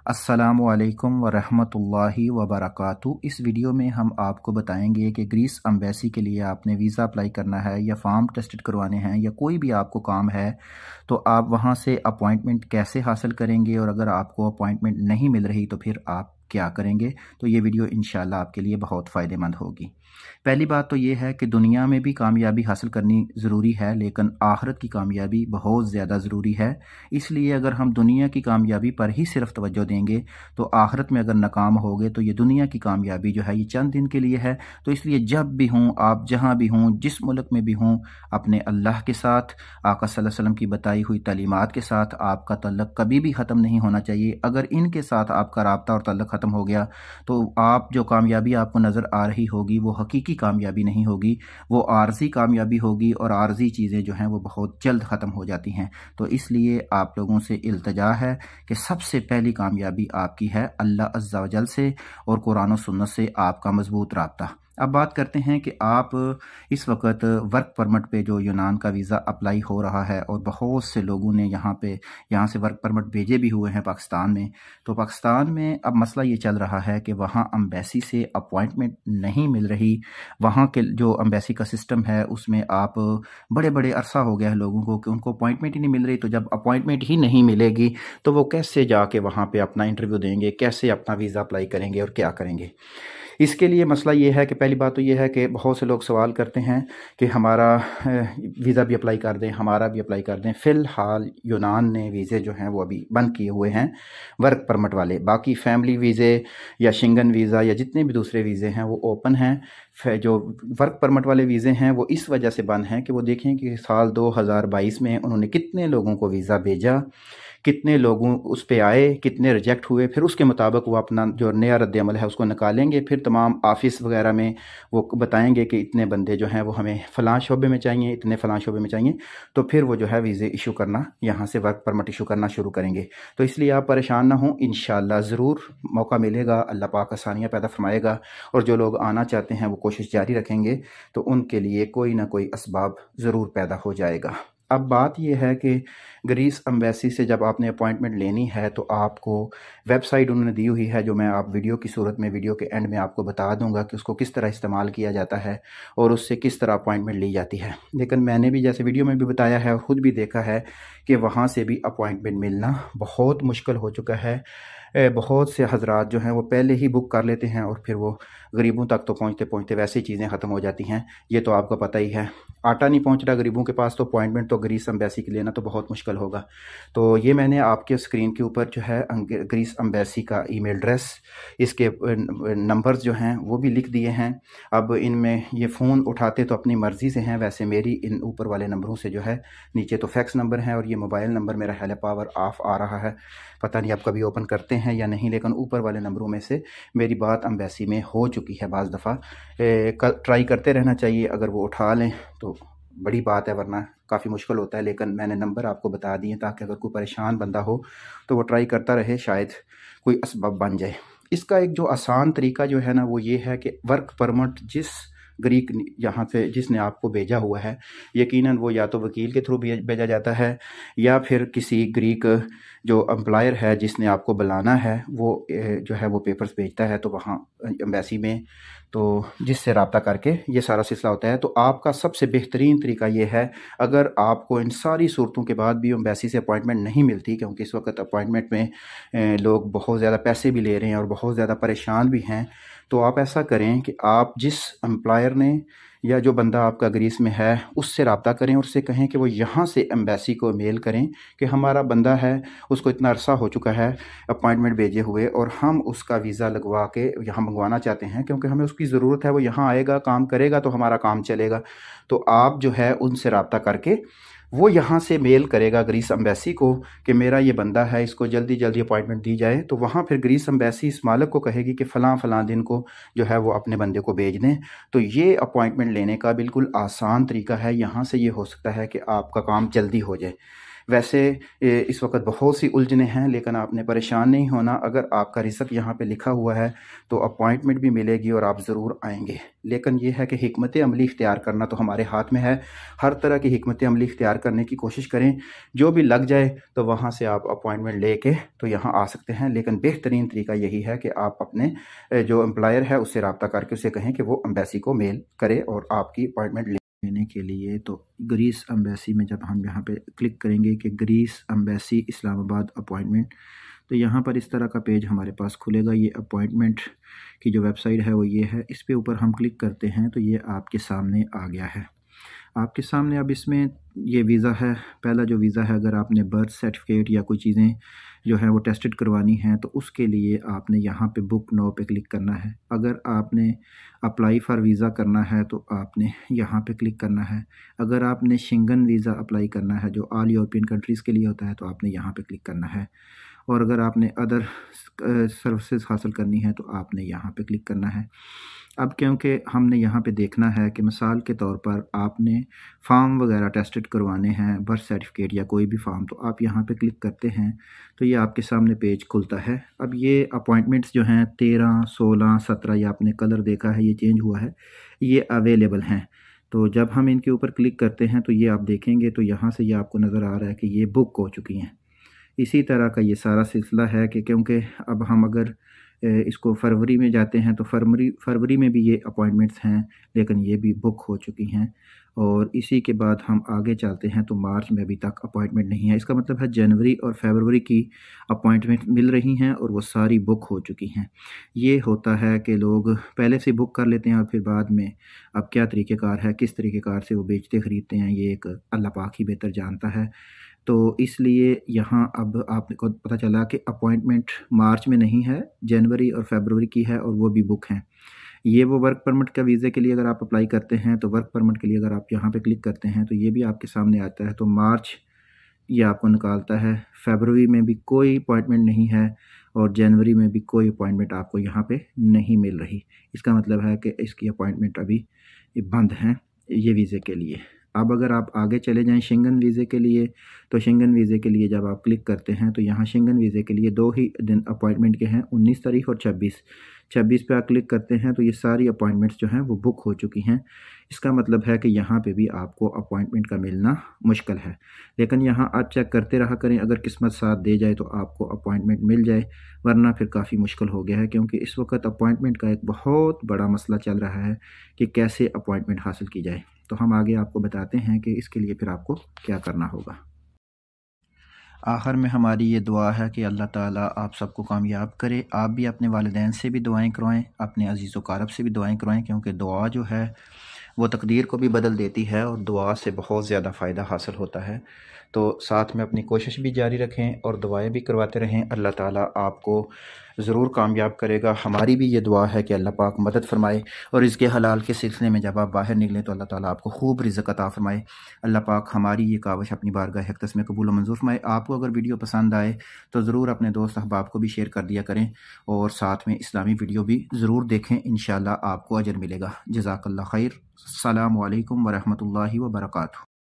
अस्सलामुअलैकुम वरहमतुल्लाहि वबरकातुहू। इस वीडियो में हम आपको बताएंगे कि ग्रीस एम्बेसी के लिए आपने वीज़ा अप्लाई करना है या फॉर्म टेस्टेड करवाने हैं या कोई भी आपको काम है तो आप वहां से अपॉइंटमेंट कैसे हासिल करेंगे, और अगर आपको अपॉइंटमेंट नहीं मिल रही तो फिर आप क्या करेंगे। तो ये वीडियो इंशाल्लाह आपके लिए बहुत फ़ायदेमंद होगी। पहली बात तो ये है कि दुनिया में भी कामयाबी हासिल करनी ज़रूरी है, लेकिन आखिरत की कामयाबी बहुत ज़्यादा ज़रूरी है। इसलिए अगर हम दुनिया की कामयाबी पर ही सिर्फ तवज्जो देंगे तो आखिरत में अगर नाकाम हो गए तो ये दुनिया की कामयाबी जो है ये चंद दिन के लिए है। तो इसलिए जब भी हों, आप जहाँ भी हों, जिस मुल्क में भी हों, अपने अल्लाह के साथ, आका सल्लल्लाहु अलैहि वसल्लम की बताई हुई तालीमात के साथ आपका तल्लुक़ कभी भी ख़त्म नहीं होना चाहिए। अगर इनके साथ आपका राब्ता और तल्लुक़ ख़त्म हो गया तो आप जो कामयाबी आपको नज़र आ रही होगी वो हकीकी कामयाबी नहीं होगी, वो आर्जी कामयाबी होगी, और आर्जी चीज़ें जो हैं वो बहुत जल्द ख़त्म हो जाती हैं। तो इसलिए आप लोगों से इल्तिजा है कि सबसे पहली कामयाबी आपकी है अल्लाह अज़्ज़ा वजल से और कुरान और सुन्नत से आपका मजबूत राब्ता। अब बात करते हैं कि आप इस वक्त वर्क परमिट पे जो यूनान का वीज़ा अप्लाई हो रहा है और बहुत से लोगों ने यहाँ से वर्क परमिट भेजे भी हुए हैं पाकिस्तान में। तो पाकिस्तान में अब मसला ये चल रहा है कि वहाँ एम्बेसी से अपॉइंटमेंट नहीं मिल रही। वहाँ के जो एम्बेसी का सिस्टम है उसमें आप बड़े बड़े अरसा हो गया है लोगों को कि उनको अपॉइंटमेंट ही नहीं मिल रही। तो जब अपॉइंटमेंट ही नहीं मिलेगी तो वो कैसे जाके वहाँ पे अपना इंटरव्यू देंगे, कैसे अपना वीज़ा अप्लाई करेंगे और क्या करेंगे। इसके लिए मसला ये है कि पहली बात तो ये है कि बहुत से लोग सवाल करते हैं कि हमारा वीज़ा भी अप्लाई कर दें, हमारा भी अप्लाई कर दें। फ़िलहाल यूनान ने वीज़े जो हैं वो अभी बंद किए हुए हैं वर्क परमिट वाले। बाकी फैमिली वीज़े या शेंगन वीज़ा या जितने भी दूसरे वीज़े हैं वो ओपन हैं। जो वर्क परमिट वाले वीज़े हैं वो इस वजह से बंद हैं कि वो देखें कि साल 2022 में उन्होंने कितने लोगों को वीज़ा भेजा, कितने लोगों उस पे आए, कितने रिजेक्ट हुए, फिर उसके मुताबिक वो अपना जो नया रद्द अमल है उसको निकालेंगे। फिर तमाम ऑफिस वगैरह में वो बताएंगे कि इतने बंदे जो हैं वो हमें फ़लाँ शोबे में चाहिए, इतने फ़लाँ शोबे में चाहिए। तो फिर वो जो है वीज़े इशू करना, यहाँ से वर्क परमिट इशू करना शुरू करेंगे। तो इसलिए आप परेशान ना हों, इंशाल्लाह ज़रूर मौका मिलेगा, अल्लाह पाक आसानियाँ पैदा फरमाएगा। और जो लोग आना चाहते हैं वो कोशिश जारी रखेंगे तो उनके लिए कोई ना कोई असबाब ज़रूर पैदा हो जाएगा। अब बात यह है कि ग्रीस एम्बेसी से जब आपने अपॉइंटमेंट लेनी है तो आपको वेबसाइट उन्होंने दी हुई है, जो मैं आप वीडियो की सूरत में वीडियो के एंड में आपको बता दूंगा कि उसको किस तरह इस्तेमाल किया जाता है और उससे किस तरह अपॉइंटमेंट ली जाती है। लेकिन मैंने भी जैसे वीडियो में भी बताया है और ख़ुद भी देखा है कि वहाँ से भी अपॉइंटमेंट मिलना बहुत मुश्किल हो चुका है। बहुत से हजरात जो हैं वो पहले ही बुक कर लेते हैं और फिर वो गरीबों तक तो पहुँचते पहुँचते वैसे ही चीज़ें ख़त्म हो जाती हैं। ये तो आपको पता ही है, आटा नहीं पहुँच रहा गरीबों के पास, तो अपॉइंटमेंट तो ग्रीस एम्बेसी के लेना तो बहुत मुश्किल होगा। तो ये मैंने आपके स्क्रीन के ऊपर जो है ग्रीस एम्बेसी का ईमेल एड्रेस, इसके नंबर्स जो हैं वो भी लिख दिए हैं। अब इनमें ये फ़ोन उठाते तो अपनी मर्ज़ी से हैं, वैसे मेरी इन ऊपर वाले नंबरों से जो है, नीचे तो फैक्स नंबर है और ये मोबाइल नंबर मेरा है पावर ऑफ आ रहा है, पता नहीं आप कभी ओपन करते हैं या नहीं, लेकिन ऊपर वाले नंबरों में से मेरी बात एम्बेसी में हो चुकी है। बाज़ दफ़ा ट्राई करते रहना चाहिए, अगर वो उठा लें तो बड़ी बात है, वरना काफ़ी मुश्किल होता है। लेकिन मैंने नंबर आपको बता दिए ताकि अगर कोई परेशान बंदा हो तो वो ट्राई करता रहे, शायद कोई असबाब बन जाए। इसका एक जो आसान तरीका जो है ना वो ये है कि वर्क परमिट जिस ग्रीक यहाँ से जिसने आपको भेजा हुआ है, यकीनन वो या तो वकील के थ्रू भेजा जाता है या फिर किसी ग्रीक जो एम्प्लॉयर है जिसने आपको बुलाना है वो जो है वो पेपर्स भेजता है तो वहाँ एम्बेसी में, तो जिससे रब्ता करके ये सारा सिलसिला होता है। तो आपका सबसे बेहतरीन तरीका ये है, अगर आपको इन सारी सूरतों के बाद भी एम्बेसी से अपॉइंटमेंट नहीं मिलती, क्योंकि इस वक्त अपॉइंटमेंट में लोग बहुत ज़्यादा पैसे भी ले रहे हैं और बहुत ज़्यादा परेशान भी हैं, तो आप ऐसा करें कि आप जिस एम्प्लॉयर ने या जो बंदा आपका ग्रीस में है उससे रब्ता करें और उससे कहें कि वो यहाँ से एम्बेसी को मेल करें कि हमारा बंदा है, उसको इतना अरसा हो चुका है अपॉइंटमेंट भेजे हुए और हम उसका वीज़ा लगवा के यहाँ मंगवाना चाहते हैं, क्योंकि हमें उसकी ज़रूरत है, वो यहाँ आएगा, काम करेगा तो हमारा काम चलेगा। तो आप जो है उनसे रब्ता करके वो यहाँ से मेल करेगा ग्रीस एम्बेसी को कि मेरा ये बंदा है, इसको जल्दी जल्दी अपॉइंटमेंट दी जाए। तो वहाँ फिर ग्रीस एम्बेसी इस मालिक को कहेगी कि फ़लाँ फ़लाँ दिन को जो है वो अपने बंदे को भेज दें। तो ये अपॉइंटमेंट लेने का बिल्कुल आसान तरीका है। यहाँ से ये हो सकता है कि आपका काम जल्दी हो जाए। वैसे इस वक्त बहुत सी उलझने हैं, लेकिन आपने परेशान नहीं होना। अगर आपका रिज़्क यहाँ पे लिखा हुआ है तो अपॉइंटमेंट भी मिलेगी और आप ज़रूर आएंगे। लेकिन यह है कि हिकमत अमली इख्तियार करना तो हमारे हाथ में है। हर तरह की हिकमत अमली इख्तियार करने की कोशिश करें, जो भी लग जाए तो वहाँ से आप अपॉइंटमेंट लेके तो यहाँ आ सकते हैं। लेकिन बेहतरीन तरीका यही है कि आप अपने जो एम्प्लॉयर है उससे रब्ता करके उसे कहें कि वो एम्बेसी को मेल करे और आपकी अपॉइंटमेंट लेने के लिए। तो ग्रीस एम्बेसी में जब हम यहाँ पे क्लिक करेंगे कि ग्रीस एम्बेसी इस्लामाबाद अपॉइंटमेंट, तो यहाँ पर इस तरह का पेज हमारे पास खुलेगा। ये अपॉइंटमेंट की जो वेबसाइट है वो ये है। इस पे ऊपर हम क्लिक करते हैं तो ये आपके सामने आ गया है। आपके सामने अब इसमें ये वीज़ा है। पहला जो वीज़ा है, अगर आपने बर्थ सर्टिफिकेट या कोई चीज़ें जो है वो टेस्टेड करवानी हैं तो उसके लिए आपने यहाँ पे बुक नो पे क्लिक करना है। अगर आपने अप्लाई फ़ॉर वीज़ा करना है तो आपने यहाँ पे क्लिक करना है। अगर आपने शेंगन वीज़ा अप्लाई करना है जो ऑल यूरोपियन कंट्रीज़ के लिए होता है तो आपने यहाँ पे क्लिक करना है। और अगर आपने अदर सर्विसेज हासिल करनी है तो आपने यहाँ पे क्लिक करना है। अब क्योंकि हमने यहाँ पे देखना है कि मिसाल के तौर पर आपने फ़ार्म वगैरह टेस्टेड करवाने हैं, बर्थ सर्टिफिकेट या कोई भी फ़ार्म, तो आप यहाँ पे क्लिक करते हैं तो ये आपके सामने पेज खुलता है। अब ये अपॉइंटमेंट्स जो हैं 13, 16, 17, या आपने कलर देखा है ये चेंज हुआ है, ये अवेलेबल हैं। तो जब हम इनके ऊपर क्लिक करते हैं तो ये आप देखेंगे तो यहाँ से ये आपको नज़र आ रहा है कि ये बुक हो चुकी हैं। इसी तरह का ये सारा सिलसिला है कि क्योंकि अब हम अगर इसको फरवरी में जाते हैं तो फरवरी में भी ये अपॉइंटमेंट्स हैं, लेकिन ये भी बुक हो चुकी हैं। और इसी के बाद हम आगे चलते हैं तो मार्च में अभी तक अपॉइंटमेंट नहीं है। इसका मतलब है जनवरी और फरवरी की अपॉइंटमेंट मिल रही हैं और वो सारी बुक हो चुकी हैं। ये होता है कि लोग पहले से बुक कर लेते हैं और फिर बाद में अब क्या तरीक़ेकार है, किस तरीक़ेकार से वो बेचते ख़रीदते हैं, ये एक अल्लाह पाक ही बेहतर जानता है। तो इसलिए यहाँ अब आपको पता चला कि अपॉइंटमेंट मार्च में नहीं है, जनवरी और फरवरी की है और वो भी बुक हैं। ये वो वर्क परमिट का वीज़े के लिए अगर आप अप्लाई करते हैं तो वर्क परमिट के लिए अगर आप यहाँ पे क्लिक करते हैं तो ये भी आपके सामने आता है। तो मार्च ये आपको निकालता है, फरवरी में भी कोई अपॉइंटमेंट नहीं है और जनवरी में भी कोई अपॉइंटमेंट आपको यहाँ पे नहीं मिल रही। इसका मतलब है कि इसकी अपॉइंटमेंट अभी बंद हैं ये वीज़े के लिए। अब अगर आप आगे चले जाएं शेंगन वीज़े के लिए, तो शेंगन वीज़े के लिए जब आप क्लिक करते हैं तो यहाँ शेंगन वीज़े के लिए 2 ही दिन अपॉइंटमेंट के हैं, 19 तारीख और 26 पे आप क्लिक करते हैं तो ये सारी अपॉइंटमेंट्स जो हैं वो बुक हो चुकी हैं। इसका मतलब है कि यहाँ पे भी आपको अपॉइंटमेंट का मिलना मुश्किल है। लेकिन यहाँ आप चेक करते रहा करें, अगर किस्मत साथ दे जाए तो आपको अपॉइंटमेंट मिल जाए, वरना फिर काफ़ी मुश्किल हो गया है। क्योंकि इस वक्त अपॉइंटमेंट का एक बहुत बड़ा मसला चल रहा है कि कैसे अपॉइंटमेंट हासिल की जाए। तो हम आगे आपको बताते हैं कि इसके लिए फिर आपको क्या करना होगा। आखिर में हमारी ये दुआ है कि अल्लाह ताला आप सबको कामयाब करे। आप भी अपने वालिदैन से भी दुआएं करवाएं, अपने अजीज़ व क़ारब से भी दुआएं करवाएं, क्योंकि दुआ जो है वो तकदीर को भी बदल देती है और दुआ से बहुत ज़्यादा फ़ायदा हासिल होता है। तो साथ में अपनी कोशिश भी जारी रखें और दुआएं भी करवाते रहें। अल्लाह ताला आपको ज़रूर कामयाब करेगा। हमारी भी ये दुआ है कि अल्लाह पाक मदद फरमाए और इसके हलाल के सिलसिले में जब आप बाहर निकलें तो अल्लाह ताला आपको खूब रिज़्क़ अता फरमाए। अल्लाह पाक हमारी ये काविश अपनी बारगाह अक़दस में कबूल व मंजूर फरमाए। आपको अगर वीडियो पसंद आए तो ज़रूर अपने दोस्त अहबाब को भी शेयर कर दिया करें और साथ में इस्लामी वीडियो भी ज़रूर देखें। इंशाअल्लाह आपको अजर मिलेगा। जज़ाकल्लाह खैर। अस्सलामु अलैकुम व रहमतुल्लाहि व बरकातुहू।